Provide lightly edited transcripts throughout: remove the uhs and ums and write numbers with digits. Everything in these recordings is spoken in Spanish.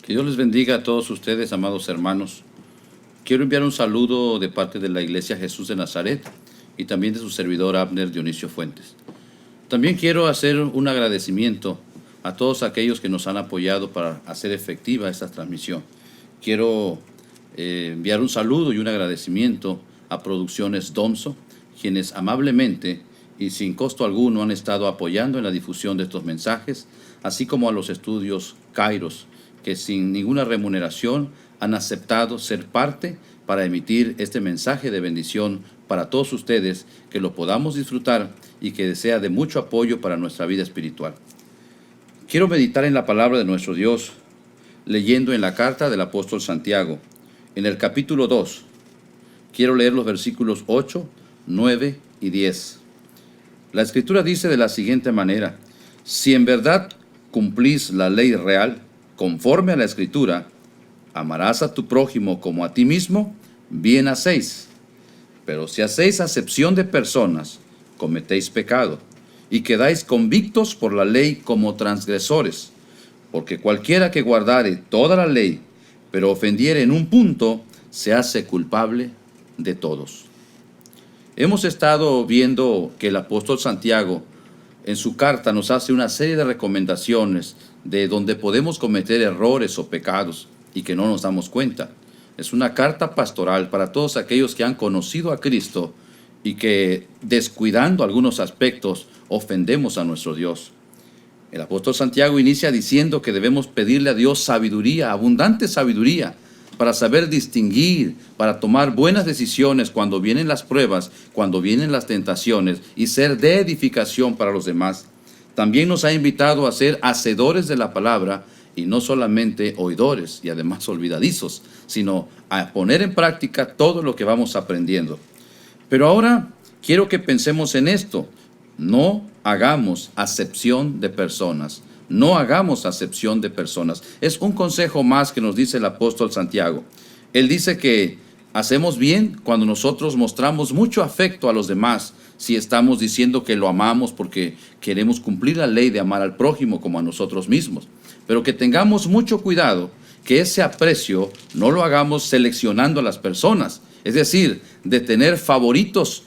Que Dios les bendiga a todos ustedes, amados hermanos. Quiero enviar un saludo de parte de la Iglesia Jesús de Nazaret y también de su servidor Abner Dionisio Fuentes. También quiero hacer un agradecimiento a todos aquellos que nos han apoyado para hacer efectiva esta transmisión. Quiero enviar un saludo y un agradecimiento a Producciones Domso, quienes amablemente y sin costo alguno han estado apoyando en la difusión de estos mensajes, así como a los estudios Kairos, que sin ninguna remuneración han aceptado ser parte para emitir este mensaje de bendición para todos ustedes, que lo podamos disfrutar y que sea de mucho apoyo para nuestra vida espiritual. Quiero meditar en la palabra de nuestro Dios, leyendo en la carta del apóstol Santiago, en el capítulo 2. Quiero leer los versículos 8, 9 y 10. La Escritura dice de la siguiente manera: si en verdad cumplís la ley real, conforme a la Escritura, amarás a tu prójimo como a ti mismo, bien hacéis. Pero si hacéis acepción de personas, cometéis pecado, y quedáis convictos por la ley como transgresores. Porque cualquiera que guardare toda la ley, pero ofendiere en un punto, se hace culpable de todos. Hemos estado viendo que el apóstol Santiago, en su carta, nos hace una serie de recomendaciones de donde podemos cometer errores o pecados y que no nos damos cuenta. Es una carta pastoral para todos aquellos que han conocido a Cristo y que, descuidando algunos aspectos, ofendemos a nuestro Dios. El apóstol Santiago inicia diciendo que debemos pedirle a Dios sabiduría, abundante sabiduría, para saber distinguir, para tomar buenas decisiones cuando vienen las pruebas, cuando vienen las tentaciones, y ser de edificación para los demás. También nos ha invitado a ser hacedores de la palabra y no solamente oidores y además olvidadizos, sino a poner en práctica todo lo que vamos aprendiendo. Pero ahora quiero que pensemos en esto: no hagamos acepción de personas. No hagamos acepción de personas. Es un consejo más que nos dice el apóstol Santiago. Él dice que hacemos bien cuando nosotros mostramos mucho afecto a los demás, si estamos diciendo que lo amamos porque queremos cumplir la ley de amar al prójimo como a nosotros mismos. Pero que tengamos mucho cuidado que ese aprecio no lo hagamos seleccionando a las personas, es decir, de tener favoritos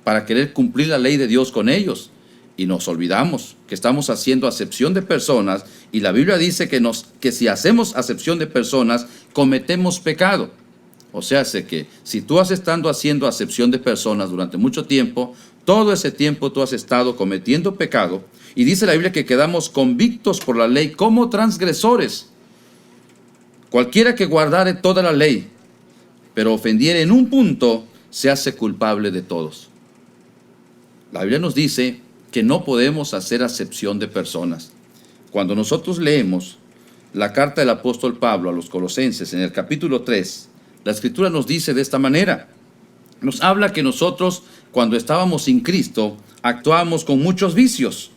para querer cumplir la ley de Dios con ellos. Y nos olvidamos que estamos haciendo acepción de personas, y la Biblia dice que si hacemos acepción de personas, cometemos pecado. O sea, que si tú has estado haciendo acepción de personas durante mucho tiempo, todo ese tiempo tú has estado cometiendo pecado, y dice la Biblia que quedamos convictos por la ley como transgresores. Cualquiera que guardare toda la ley, pero ofendiere en un punto, se hace culpable de todos. La Biblia nos dice que no podemos hacer acepción de personas. Cuando nosotros leemos la carta del apóstol Pablo a los Colosenses en el capítulo 3, la Escritura nos dice de esta manera. Nos habla que nosotros, cuando estábamos sin Cristo, actuábamos con muchos vicios.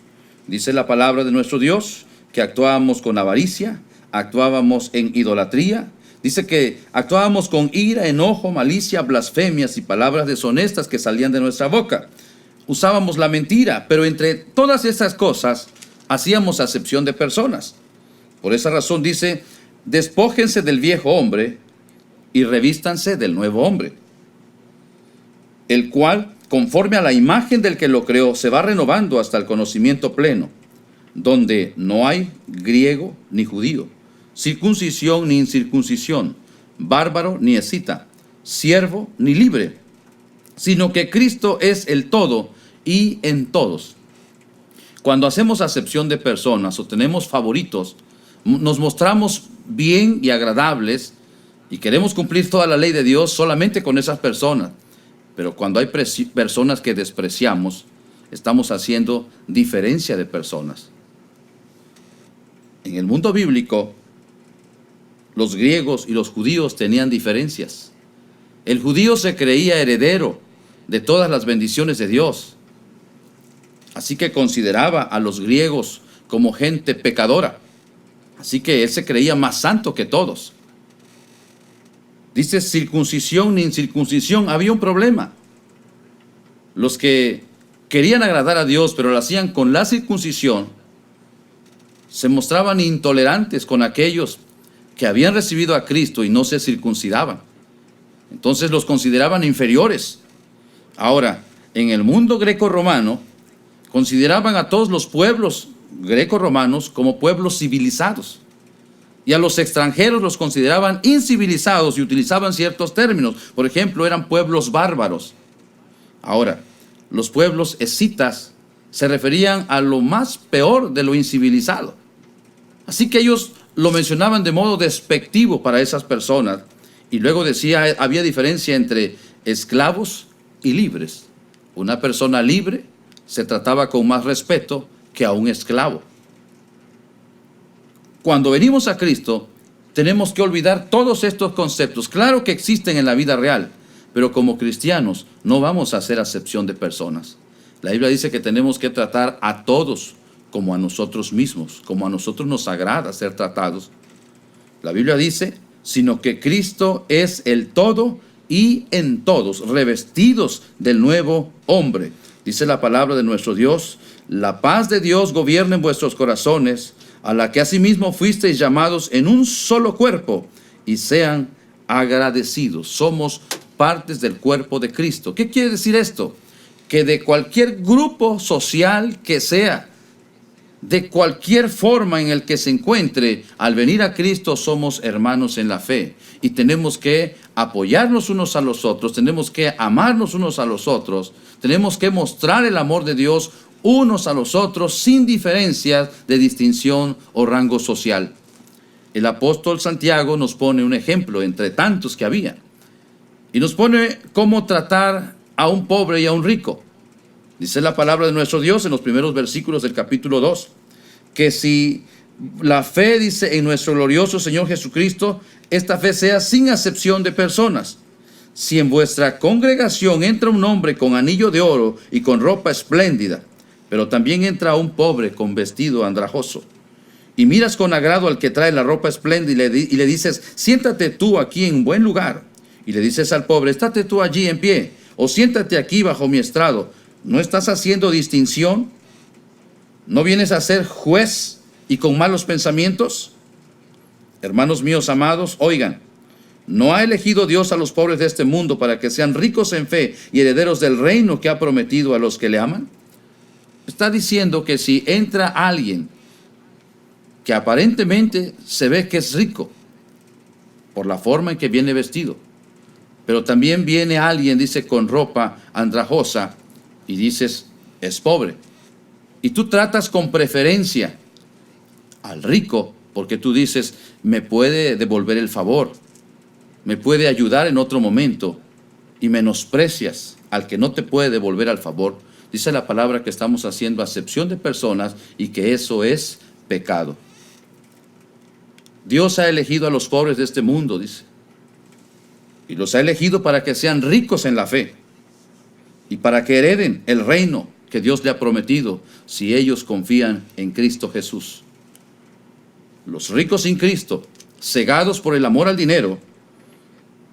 Dice la palabra de nuestro Dios que actuábamos con avaricia, actuábamos en idolatría. Dice que actuábamos con ira, enojo, malicia, blasfemias y palabras deshonestas que salían de nuestra boca. Usábamos la mentira, pero entre todas esas cosas hacíamos acepción de personas. Por esa razón dice: despójense del viejo hombre y revístanse del nuevo hombre, el cual, conforme a la imagen del que lo creó, se va renovando hasta el conocimiento pleno, donde no hay griego ni judío, circuncisión ni incircuncisión, bárbaro ni escita, siervo ni libre, sino que Cristo es el todo y en todos. Cuando hacemos acepción de personas o tenemos favoritos, nos mostramos bien y agradables y queremos cumplir toda la ley de Dios solamente con esas personas. Pero cuando hay personas que despreciamos, estamos haciendo diferencia de personas. En el mundo bíblico, los griegos y los judíos tenían diferencias. El judío se creía heredero de todas las bendiciones de Dios. Así que consideraba a los griegos como gente pecadora. Así que él se creía más santo que todos. Dice circuncisión ni incircuncisión. Había un problema. Los que querían agradar a Dios, pero lo hacían con la circuncisión, se mostraban intolerantes con aquellos que habían recibido a Cristo y no se circuncidaban. Entonces los consideraban inferiores. Ahora, en el mundo greco-romano, consideraban a todos los pueblos greco-romanos como pueblos civilizados. Y a los extranjeros los consideraban incivilizados y utilizaban ciertos términos. Por ejemplo, eran pueblos bárbaros. Ahora, los pueblos escitas se referían a lo más peor de lo incivilizado. Así que ellos lo mencionaban de modo despectivo para esas personas. Y luego decía, había diferencia entre esclavos y libres. Una persona libre se trataba con más respeto que a un esclavo. Cuando venimos a Cristo, tenemos que olvidar todos estos conceptos. Claro que existen en la vida real, pero como cristianos no vamos a hacer acepción de personas. La Biblia dice que tenemos que tratar a todos como a nosotros mismos, como a nosotros nos agrada ser tratados. La Biblia dice, sino que Cristo es el todo y en todos, revestidos del nuevo hombre. Dice la palabra de nuestro Dios, la paz de Dios gobierna en vuestros corazones, a la que asimismo fuisteis llamados en un solo cuerpo, y sean agradecidos. Somos partes del cuerpo de Cristo. ¿Qué quiere decir esto? Que de cualquier grupo social que sea, de cualquier forma en el que se encuentre, al venir a Cristo somos hermanos en la fe. Y tenemos que apoyarnos unos a los otros, tenemos que amarnos unos a los otros, tenemos que mostrar el amor de Dios unos a los otros sin diferencias de distinción o rango social. El apóstol Santiago nos pone un ejemplo entre tantos que había. Y nos pone cómo tratar a un pobre y a un rico. Dice la palabra de nuestro Dios en los primeros versículos del capítulo 2, que si la fe, dice, en nuestro glorioso Señor Jesucristo, esta fe sea sin acepción de personas. Si en vuestra congregación entra un hombre con anillo de oro y con ropa espléndida, pero también entra un pobre con vestido andrajoso, y miras con agrado al que trae la ropa espléndida y le dices, siéntate tú aquí en buen lugar, y le dices al pobre, estate tú allí en pie, o siéntate aquí bajo mi estrado, ¿no estás haciendo distinción? ¿No vienes a ser juez y con malos pensamientos? Hermanos míos amados, oigan, ¿no ha elegido Dios a los pobres de este mundo para que sean ricos en fe y herederos del reino que ha prometido a los que le aman? Está diciendo que si entra alguien que aparentemente se ve que es rico por la forma en que viene vestido, pero también viene alguien, dice, con ropa andrajosa, y dices, es pobre, y tú tratas con preferencia al rico, porque tú dices, me puede devolver el favor, me puede ayudar en otro momento, y menosprecias al que no te puede devolver el favor. Dice la palabra que estamos haciendo acepción de personas y que eso es pecado. Dios ha elegido a los pobres de este mundo, dice, y los ha elegido para que sean ricos en la fe y para que hereden el reino que Dios le ha prometido si ellos confían en Cristo Jesús. Los ricos sin Cristo, cegados por el amor al dinero,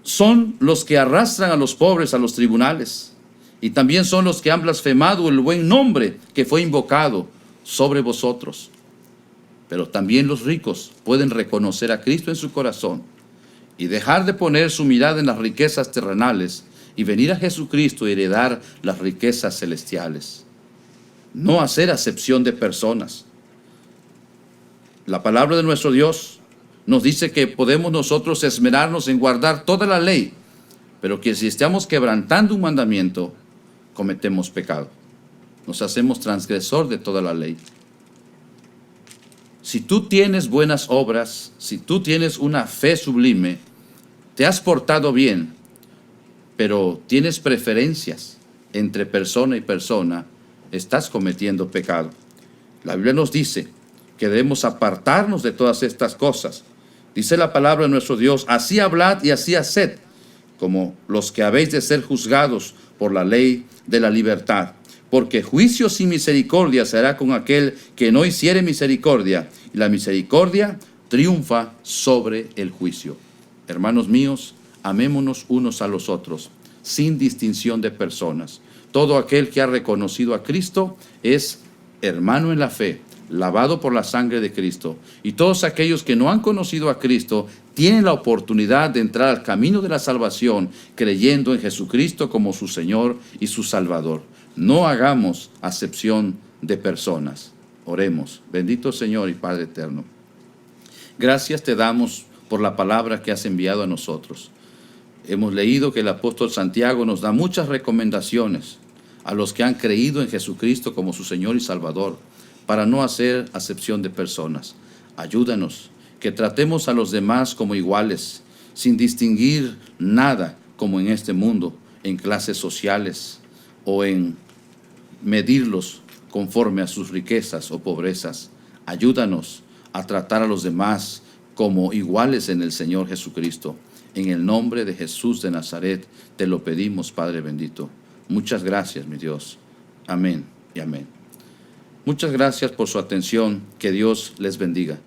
son los que arrastran a los pobres a los tribunales, y también son los que han blasfemado el buen nombre que fue invocado sobre vosotros. Pero también los ricos pueden reconocer a Cristo en su corazón y dejar de poner su mirada en las riquezas terrenales y venir a Jesucristo y heredar las riquezas celestiales. No hacer acepción de personas. La palabra de nuestro Dios nos dice que podemos nosotros esmerarnos en guardar toda la ley, pero que si estamos quebrantando un mandamiento, cometemos pecado. Nos hacemos transgresor de toda la ley. Si tú tienes buenas obras, si tú tienes una fe sublime, te has portado bien, pero tienes preferencias entre persona y persona, estás cometiendo pecado. La Biblia nos dice que debemos apartarnos de todas estas cosas. Dice la palabra de nuestro Dios, así hablad y así haced, como los que habéis de ser juzgados por la ley de la libertad. Porque juicio sin misericordia se hará con aquel que no hiciere misericordia, y la misericordia triunfa sobre el juicio. Hermanos míos, amémonos unos a los otros, sin distinción de personas. Todo aquel que ha reconocido a Cristo es hermano en la fe, lavado por la sangre de Cristo. Y todos aquellos que no han conocido a Cristo tienen la oportunidad de entrar al camino de la salvación creyendo en Jesucristo como su Señor y su Salvador. No hagamos acepción de personas. Oremos. Bendito Señor y Padre eterno. Gracias te damos por la palabra que has enviado a nosotros. Hemos leído que el apóstol Santiago nos da muchas recomendaciones a los que han creído en Jesucristo como su Señor y Salvador, para no hacer acepción de personas. Ayúdanos, que tratemos a los demás como iguales, sin distinguir nada como en este mundo, en clases sociales o en medirlos conforme a sus riquezas o pobrezas. Ayúdanos a tratar a los demás como iguales en el Señor Jesucristo. En el nombre de Jesús de Nazaret te lo pedimos, Padre bendito. Muchas gracias, mi Dios. Amén y amén. Muchas gracias por su atención. Que Dios les bendiga.